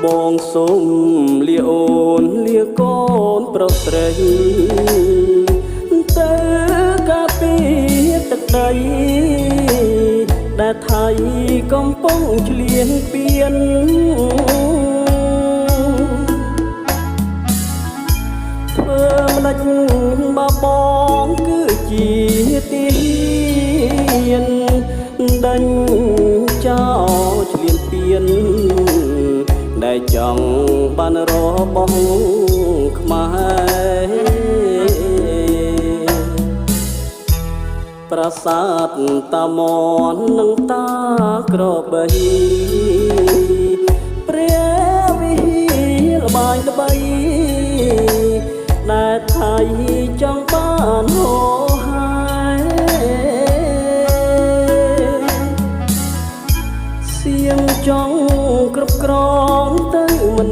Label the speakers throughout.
Speaker 1: បងសូមលាអូនលាកូនប្រុសស្រីទៅកាពីទឹកដីដែលថៃកំពុងឆ្លៀនពៀនធ្វើម្ដេចបបងគឺជាទានដេញចោលឆ្លៀនពៀនដែលចង់បានរបស់ខ្មែរប្រាសាទតាមននិងតាក្របីព្រះវិហារល្បាយល្បីដែលថៃចង់បានហោហាយសៀងចង់គ្រប់គ្រងទៅមិន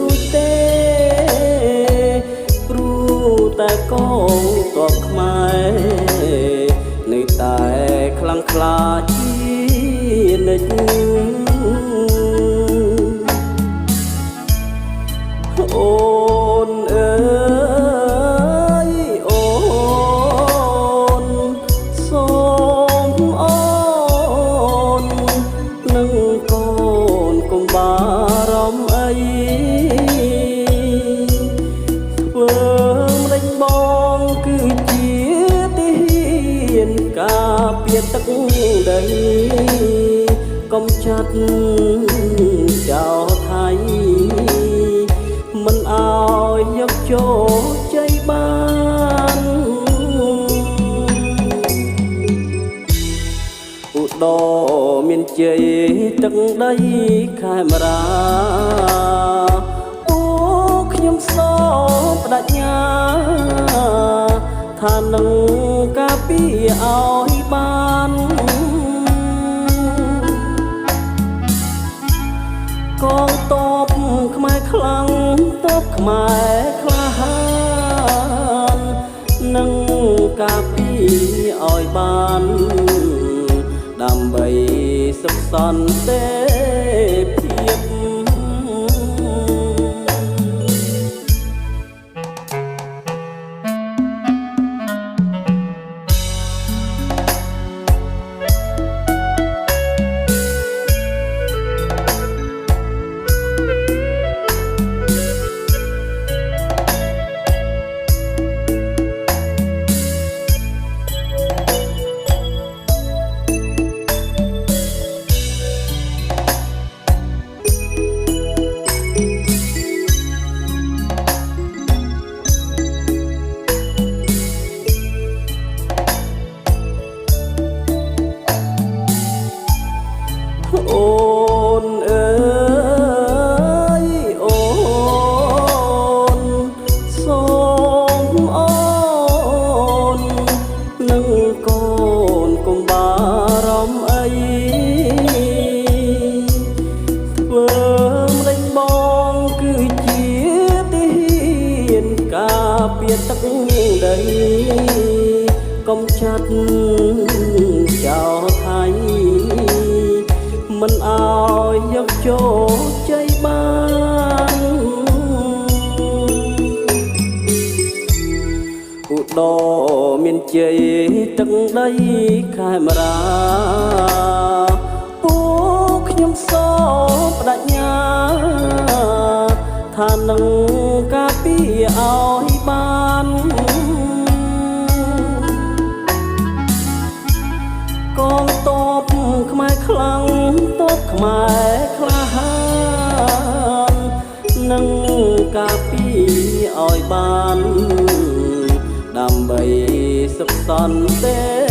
Speaker 1: រួចទេព្រោះតែកងទ័ពខ្មែរនៅតែខ្លាំងក្លាជានិច្ចអូនអើយអូនសូមអូននឹងកូនកុំបារម្ភអីធ្វើម្ដេចបងគឺជាទានការពារទឹកដីកុំចាត់ចោលថៃមិនអោយយកចូលជ័យបានឧត្តរមានជ័យទឹកដីខេមរាអូខ្ញុំសូមបដិញ្ញាថានឹងការពារឲ្យបានកងទ័ពខ្មែរខ្លាំងទ័ពខ្មែរក្លាហាននឹងការពារឲ្យបានដើម្បីសុខសន្តិភាពអូនអើយអូនសូមអូននឹងកូនកុំបារម្ភអីធ្វើម្ដេចបងគឺជាទានការពារទឹកដីកុំចាត់ចោលថៃមិនអោយយកចូលជ័យបានឧត្តរមានជ័យទឹកដីខេមរាពួកខ្ញុំសូមបដិញ្ញាថានឹងការពារឲ្យបានកងទ័ពខ្មែរខ្លាំងទ័ពខ្មែរក្លាហាននឹងការពារឲ្យបានដើម្បីសុខសន្តិ